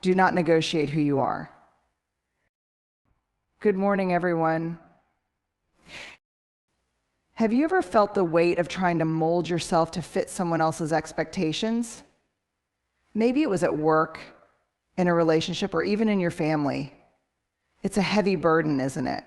Do not negotiate who you are. Good morning, everyone. Have you ever felt the weight of trying to mold yourself to fit someone else's expectations? Maybe it was at work, in a relationship, or even in your family. It's a heavy burden, isn't it?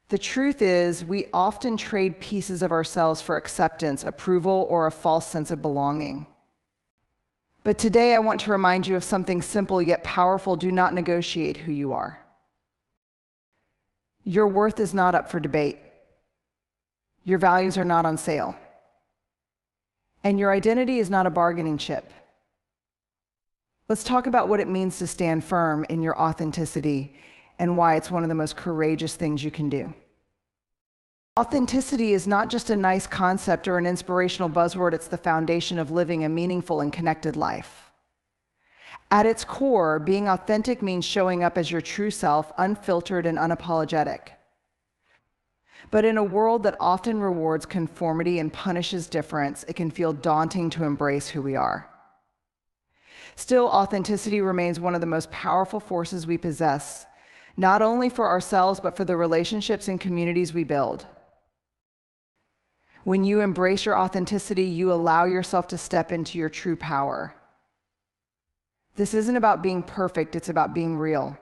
The truth is, we often trade pieces of ourselves for acceptance, approval, or a false sense of belonging. But today I want to remind you of something simple yet powerful. Do not negotiate who you are. Your worth is not up for debate. Your values are not on sale. And your identity is not a bargaining chip. Let's talk about what it means to stand firm in your authenticity and why it's one of the most courageous things you can do. Authenticity is not just a nice concept or an inspirational buzzword, it's the foundation of living a meaningful and connected life. At its core, being authentic means showing up as your true self, unfiltered and unapologetic. But in a world that often rewards conformity and punishes difference, it can feel daunting to embrace who we are. Still, authenticity remains one of the most powerful forces we possess, not only for ourselves, but for the relationships and communities we build. When you embrace your authenticity, you allow yourself to step into your true power. This isn't about being perfect, it's about being real.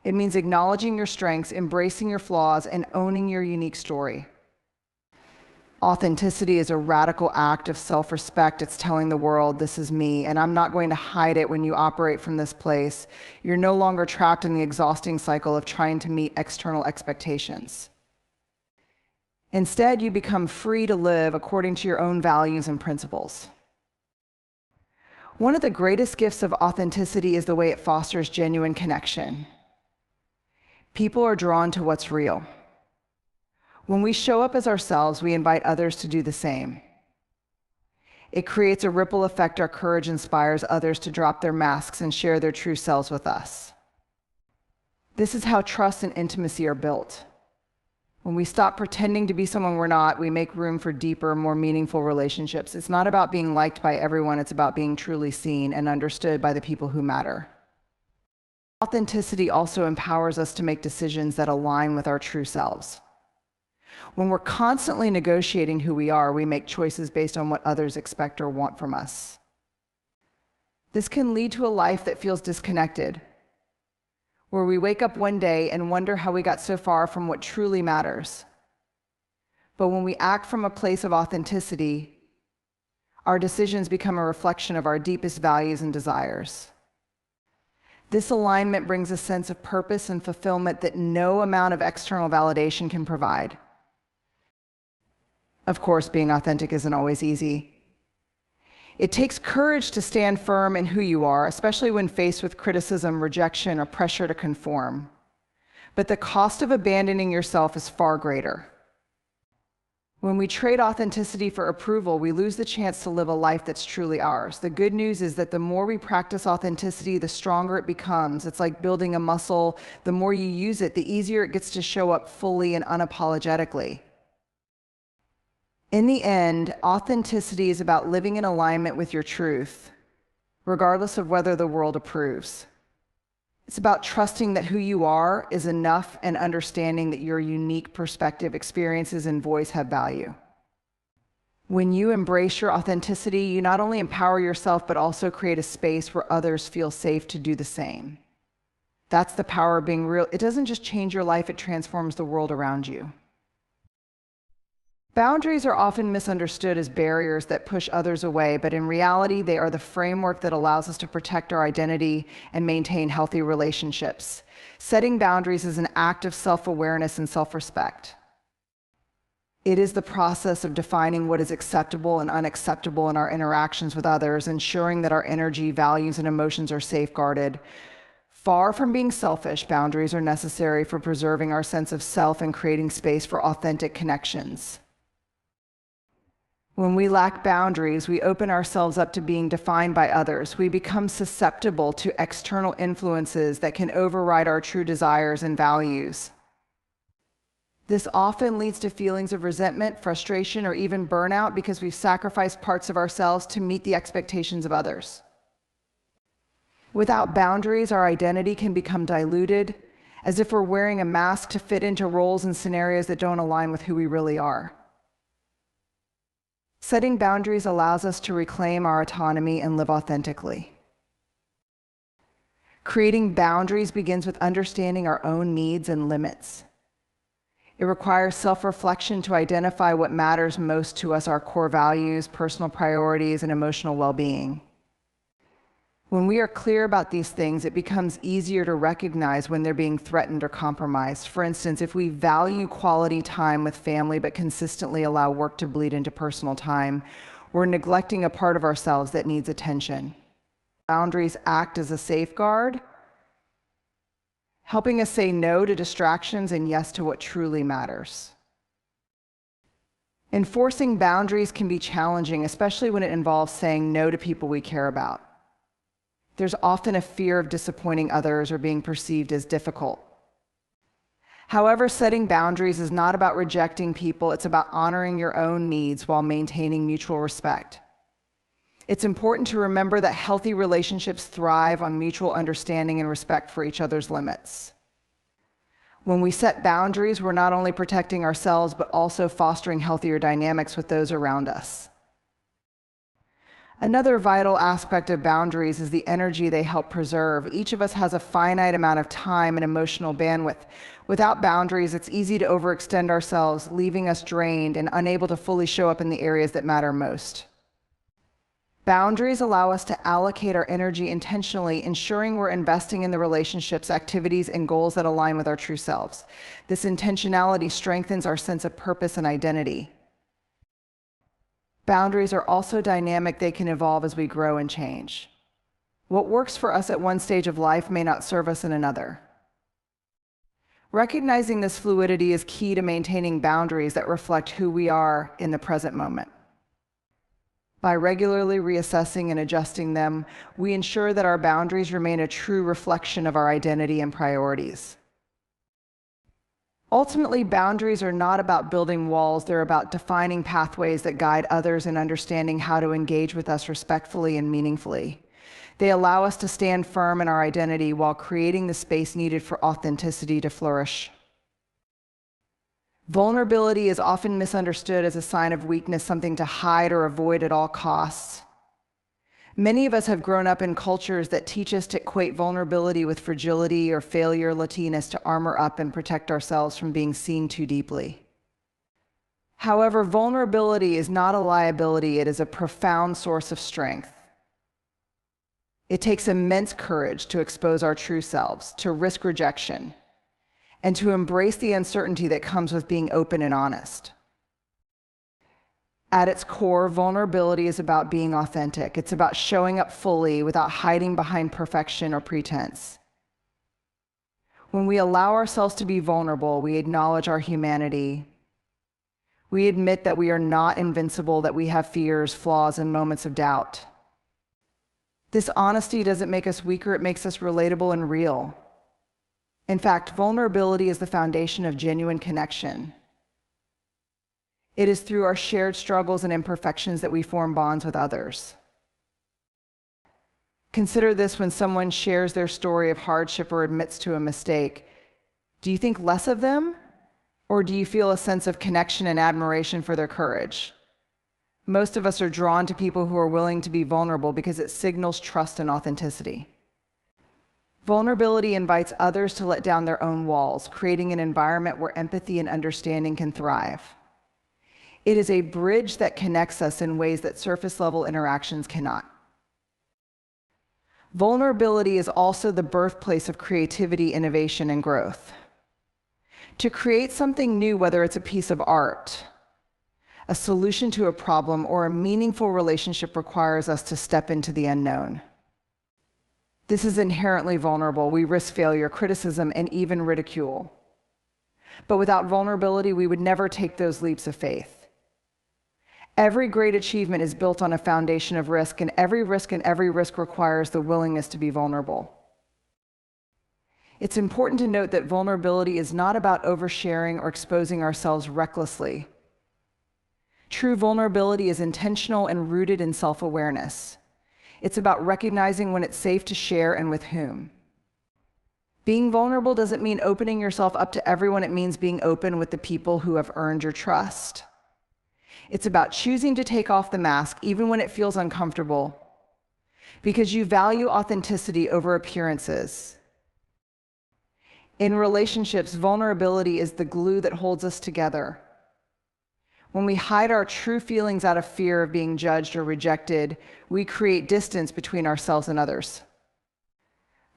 It means acknowledging your strengths, embracing your flaws, and owning your unique story. Authenticity is a radical act of self-respect. It's telling the world, this is me, and I'm not going to hide it when you operate from this place. You're no longer trapped in the exhausting cycle of trying to meet external expectations. Instead, you become free to live according to your own values and principles. One of the greatest gifts of authenticity is the way it fosters genuine connection. People are drawn to what's real. When we show up as ourselves, we invite others to do the same. It creates a ripple effect. Our courage inspires others to drop their masks and share their true selves with us. This is how trust and intimacy are built. When we stop pretending to be someone we're not, we make room for deeper, more meaningful relationships. It's not about being liked by everyone, it's about being truly seen and understood by the people who matter. Authenticity also empowers us to make decisions that align with our true selves. When we're constantly negotiating who we are, we make choices based on what others expect or want from us. This can lead to a life that feels disconnected, where we wake up one day and wonder how we got so far from what truly matters. But when we act from a place of authenticity, our decisions become a reflection of our deepest values and desires. This alignment brings a sense of purpose and fulfillment that no amount of external validation can provide. Of course, being authentic isn't always easy. It takes courage to stand firm in who you are, especially when faced with criticism, rejection, or pressure to conform. But the cost of abandoning yourself is far greater. When we trade authenticity for approval, we lose the chance to live a life that's truly ours. The good news is that the more we practice authenticity, the stronger it becomes. It's like building a muscle. The more you use it, the easier it gets to show up fully and unapologetically. In the end, authenticity is about living in alignment with your truth, regardless of whether the world approves. It's about trusting that who you are is enough and understanding that your unique perspective, experiences, and voice have value. When you embrace your authenticity, you not only empower yourself, but also create a space where others feel safe to do the same. That's the power of being real. It doesn't just change your life, it transforms the world around you. Boundaries are often misunderstood as barriers that push others away, but in reality, they are the framework that allows us to protect our identity and maintain healthy relationships. Setting boundaries is an act of self-awareness and self-respect. It is the process of defining what is acceptable and unacceptable in our interactions with others, ensuring that our energy, values, and emotions are safeguarded. Far from being selfish, boundaries are necessary for preserving our sense of self and creating space for authentic connections. When we lack boundaries, we open ourselves up to being defined by others. We become susceptible to external influences that can override our true desires and values. This often leads to feelings of resentment, frustration, or even burnout because we've sacrificed parts of ourselves to meet the expectations of others. Without boundaries, our identity can become diluted, as if we're wearing a mask to fit into roles and scenarios that don't align with who we really are. Setting boundaries allows us to reclaim our autonomy and live authentically. Creating boundaries begins with understanding our own needs and limits. It requires self-reflection to identify what matters most to us, our core values, personal priorities, and emotional well-being. When we are clear about these things, it becomes easier to recognize when they're being threatened or compromised. For instance, if we value quality time with family but consistently allow work to bleed into personal time, we're neglecting a part of ourselves that needs attention. Boundaries act as a safeguard, helping us say no to distractions and yes to what truly matters. Enforcing boundaries can be challenging, especially when it involves saying no to people we care about. There's often a fear of disappointing others or being perceived as difficult. However, setting boundaries is not about rejecting people, it's about honoring your own needs while maintaining mutual respect. It's important to remember that healthy relationships thrive on mutual understanding and respect for each other's limits. When we set boundaries, we're not only protecting ourselves, but also fostering healthier dynamics with those around us. Another vital aspect of boundaries is the energy they help preserve. Each of us has a finite amount of time and emotional bandwidth. Without boundaries, it's easy to overextend ourselves, leaving us drained and unable to fully show up in the areas that matter most. Boundaries allow us to allocate our energy intentionally, ensuring we're investing in the relationships, activities, and goals that align with our true selves. This intentionality strengthens our sense of purpose and identity. Boundaries are also dynamic. They can evolve as we grow and change. What works for us at one stage of life may not serve us in another. Recognizing this fluidity is key to maintaining boundaries that reflect who we are in the present moment. By regularly reassessing and adjusting them, we ensure that our boundaries remain a true reflection of our identity and priorities. Ultimately, boundaries are not about building walls, they're about defining pathways that guide others and understanding how to engage with us respectfully and meaningfully. They allow us to stand firm in our identity while creating the space needed for authenticity to flourish. Vulnerability is often misunderstood as a sign of weakness, something to hide or avoid at all costs. Many of us have grown up in cultures that teach us to equate vulnerability with fragility or failure, Latinas to armor up and protect ourselves from being seen too deeply. However, vulnerability is not a liability, it is a profound source of strength. It takes immense courage to expose our true selves, to risk rejection, and to embrace the uncertainty that comes with being open and honest. At its core, vulnerability is about being authentic. It's about showing up fully without hiding behind perfection or pretense. When we allow ourselves to be vulnerable, we acknowledge our humanity. We admit that we are not invincible, that we have fears, flaws, and moments of doubt. This honesty doesn't make us weaker, it makes us relatable and real. In fact, vulnerability is the foundation of genuine connection. It is through our shared struggles and imperfections that we form bonds with others. Consider this: when someone shares their story of hardship or admits to a mistake, do you think less of them, or do you feel a sense of connection and admiration for their courage? Most of us are drawn to people who are willing to be vulnerable because it signals trust and authenticity. Vulnerability invites others to let down their own walls, creating an environment where empathy and understanding can thrive. It is a bridge that connects us in ways that surface-level interactions cannot. Vulnerability is also the birthplace of creativity, innovation, and growth. To create something new, whether it's a piece of art, a solution to a problem, or a meaningful relationship, requires us to step into the unknown. This is inherently vulnerable. We risk failure, criticism, and even ridicule. But without vulnerability, we would never take those leaps of faith. Every great achievement is built on a foundation of risk, and every risk requires the willingness to be vulnerable. It's important to note that vulnerability is not about oversharing or exposing ourselves recklessly. True vulnerability is intentional and rooted in self-awareness. It's about recognizing when it's safe to share and with whom. Being vulnerable doesn't mean opening yourself up to everyone. It means being open with the people who have earned your trust. It's about choosing to take off the mask even when it feels uncomfortable, because you value authenticity over appearances. In relationships, vulnerability is the glue that holds us together. When we hide our true feelings out of fear of being judged or rejected, we create distance between ourselves and others.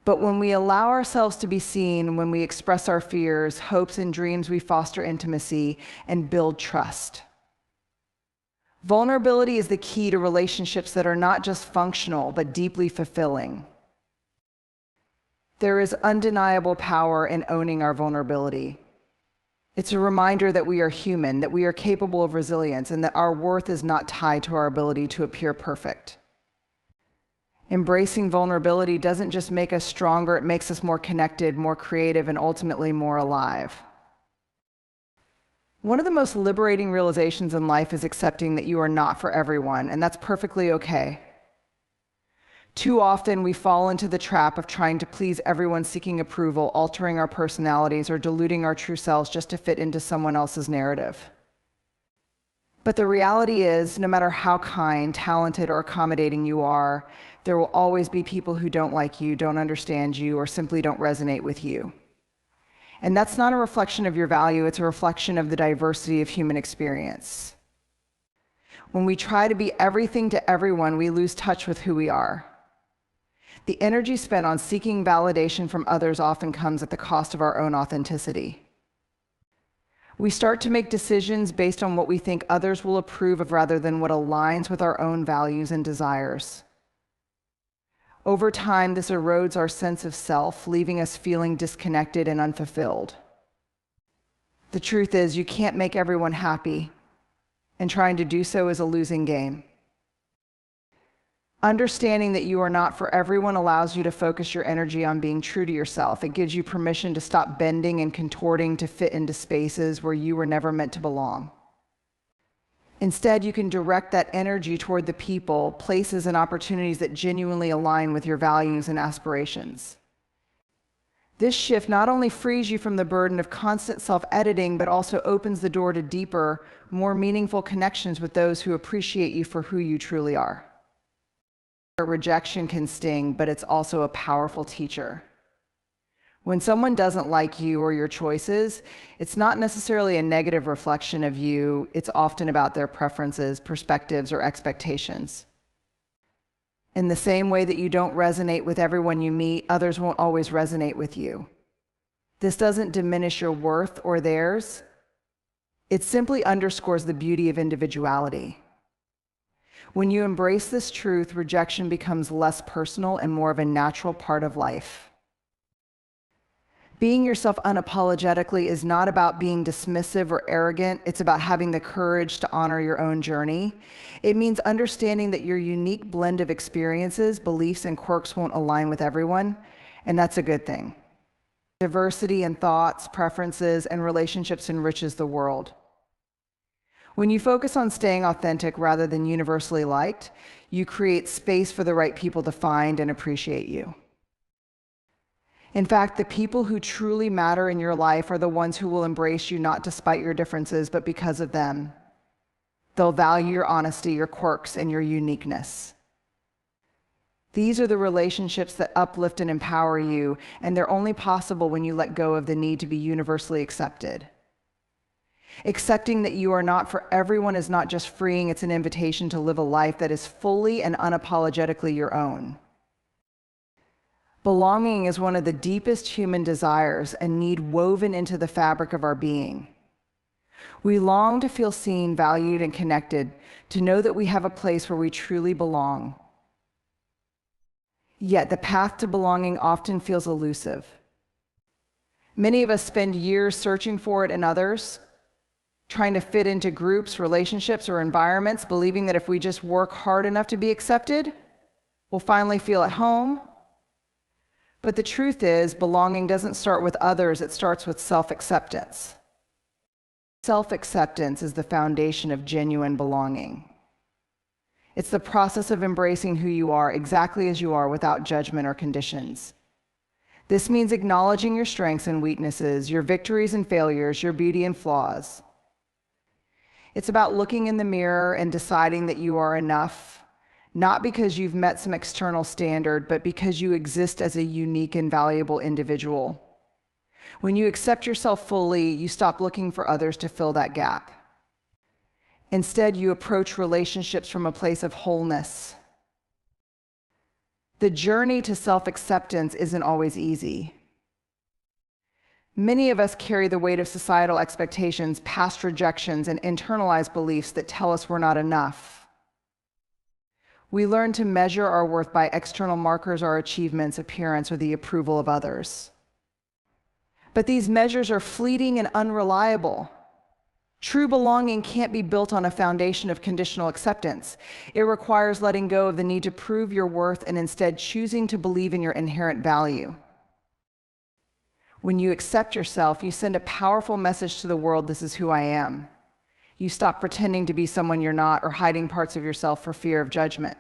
But when we allow ourselves to be seen, when we express our fears, hopes, and dreams, we foster intimacy and build trust. Vulnerability is the key to relationships that are not just functional, but deeply fulfilling. There is undeniable power in owning our vulnerability. It's a reminder that we are human, that we are capable of resilience, and that our worth is not tied to our ability to appear perfect. Embracing vulnerability doesn't just make us stronger, it makes us more connected, more creative, and ultimately more alive. One of the most liberating realizations in life is accepting that you are not for everyone, and that's perfectly okay. Too often, we fall into the trap of trying to please everyone, seeking approval, altering our personalities, or diluting our true selves just to fit into someone else's narrative. But the reality is, no matter how kind, talented, or accommodating you are, there will always be people who don't like you, don't understand you, or simply don't resonate with you. And that's not a reflection of your value, it's a reflection of the diversity of human experience. When we try to be everything to everyone, we lose touch with who we are. The energy spent on seeking validation from others often comes at the cost of our own authenticity. We start to make decisions based on what we think others will approve of rather than what aligns with our own values and desires. Over time, this erodes our sense of self, leaving us feeling disconnected and unfulfilled. The truth is, you can't make everyone happy, and trying to do so is a losing game. Understanding that you are not for everyone allows you to focus your energy on being true to yourself. It gives you permission to stop bending and contorting to fit into spaces where you were never meant to belong. Instead, you can direct that energy toward the people, places, and opportunities that genuinely align with your values and aspirations. This shift not only frees you from the burden of constant self-editing, but also opens the door to deeper, more meaningful connections with those who appreciate you for who you truly are. Rejection can sting, but it's also a powerful teacher. When someone doesn't like you or your choices, it's not necessarily a negative reflection of you. It's often about their preferences, perspectives, or expectations. In the same way that you don't resonate with everyone you meet, others won't always resonate with you. This doesn't diminish your worth or theirs. It simply underscores the beauty of individuality. When you embrace this truth, rejection becomes less personal and more of a natural part of life. Being yourself unapologetically is not about being dismissive or arrogant. It's about having the courage to honor your own journey. It means understanding that your unique blend of experiences, beliefs, and quirks won't align with everyone, and that's a good thing. Diversity in thoughts, preferences, and relationships enriches the world. When you focus on staying authentic rather than universally liked, you create space for the right people to find and appreciate you. In fact, the people who truly matter in your life are the ones who will embrace you not despite your differences, but because of them. They'll value your honesty, your quirks, and your uniqueness. These are the relationships that uplift and empower you, and they're only possible when you let go of the need to be universally accepted. Accepting that you are not for everyone is not just freeing, it's an invitation to live a life that is fully and unapologetically your own. Belonging is one of the deepest human desires, a need woven into the fabric of our being. We long to feel seen, valued, and connected, to know that we have a place where we truly belong. Yet the path to belonging often feels elusive. Many of us spend years searching for it in others, trying to fit into groups, relationships, or environments, believing that if we just work hard enough to be accepted, we'll finally feel at home. But the truth is, belonging doesn't start with others, it starts with self-acceptance. Self-acceptance is the foundation of genuine belonging. It's the process of embracing who you are exactly as you are without judgment or conditions. This means acknowledging your strengths and weaknesses, your victories and failures, your beauty and flaws. It's about looking in the mirror and deciding that you are enough, not because you've met some external standard, but because you exist as a unique and valuable individual. When you accept yourself fully, you stop looking for others to fill that gap. Instead, you approach relationships from a place of wholeness. The journey to self-acceptance isn't always easy. Many of us carry the weight of societal expectations, past rejections, and internalized beliefs that tell us we're not enough. We learn to measure our worth by external markers, our achievements, appearance, or the approval of others. But these measures are fleeting and unreliable. True belonging can't be built on a foundation of conditional acceptance. It requires letting go of the need to prove your worth and instead choosing to believe in your inherent value. When you accept yourself, you send a powerful message to the world: this is who I am. You stop pretending to be someone you're not or hiding parts of yourself for fear of judgment.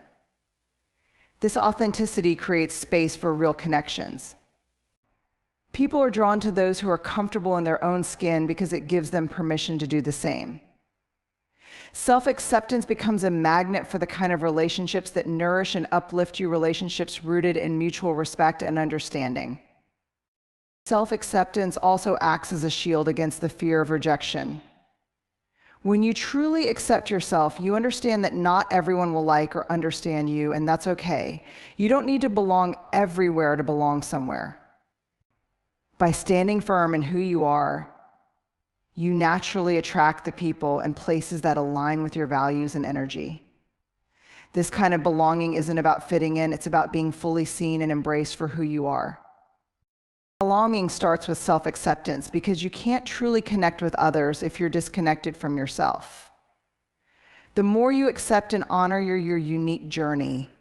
This authenticity creates space for real connections. People are drawn to those who are comfortable in their own skin because it gives them permission to do the same. Self-acceptance becomes a magnet for the kind of relationships that nourish and uplift you, relationships rooted in mutual respect and understanding. Self-acceptance also acts as a shield against the fear of rejection. When you truly accept yourself, you understand that not everyone will like or understand you, and that's okay. You don't need to belong everywhere to belong somewhere. By standing firm in who you are, you naturally attract the people and places that align with your values and energy. This kind of belonging isn't about fitting in, it's about being fully seen and embraced for who you are. Belonging starts with self-acceptance because you can't truly connect with others if you're disconnected from yourself. The more you accept and honor your unique journey,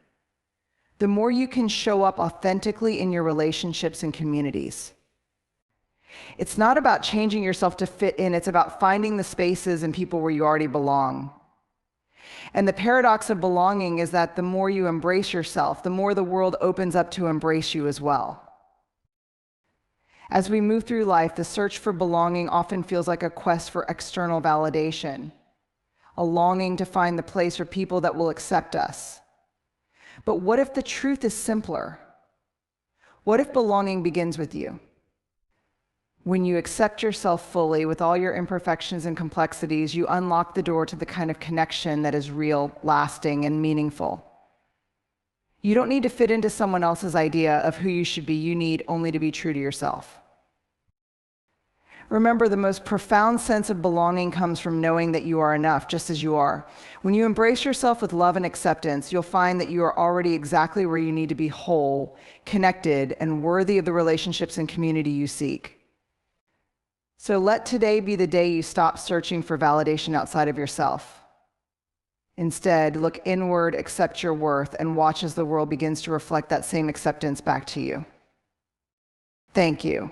the more you can show up authentically in your relationships and communities. It's not about changing yourself to fit in, it's about finding the spaces and people where you already belong. And the paradox of belonging is that the more you embrace yourself, the more the world opens up to embrace you as well. As we move through life, the search for belonging often feels like a quest for external validation, a longing to find the place or people that will accept us. But what if the truth is simpler? What if belonging begins with you? When you accept yourself fully with all your imperfections and complexities, you unlock the door to the kind of connection that is real, lasting, and meaningful. You don't need to fit into someone else's idea of who you should be. You need only to be true to yourself. Remember, the most profound sense of belonging comes from knowing that you are enough, just as you are. When you embrace yourself with love and acceptance, you'll find that you are already exactly where you need to be, whole, connected, and worthy of the relationships and community you seek. So let today be the day you stop searching for validation outside of yourself. Instead, look inward, accept your worth, and watch as the world begins to reflect that same acceptance back to you. Thank you.